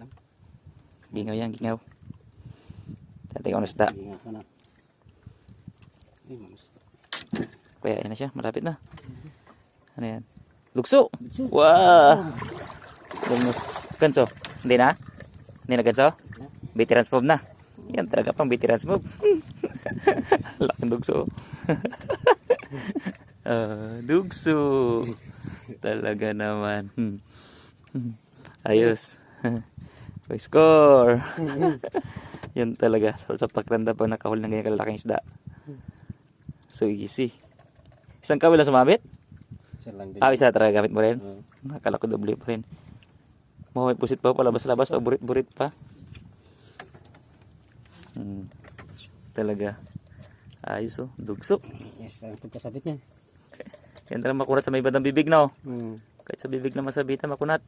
lang. Gingaw yan, gingaw. Tatay ko na isda. Gingaw ka na. Ay, mamusta. Kaya yan na siya, malapit na. Ano yan? Lugso! Lugso. Wow! Ganso? Hindi na? Hindi na ganso? Veteran's move na. Yan talaga pang veteran's move. Laking dugso. Dugso. Talaga naman. Ayos. May score. Yan talaga. Sa pakranda pag nakahul ng ganyan kalalaking isda. So easy. Isang kawil lang sumabit? Isa lang din. Isa talaga gamit mo rin? Nakala ko doble pa rin. May pusit pa palabas-labas o burit-burit pa. Talaga. Ayos oh. Dugso. Yes, lang pagkasabit niya. Yan talaga makunat sa may bandang bibig na oh. Hmm. Kahit sa bibig na masabitan makunat.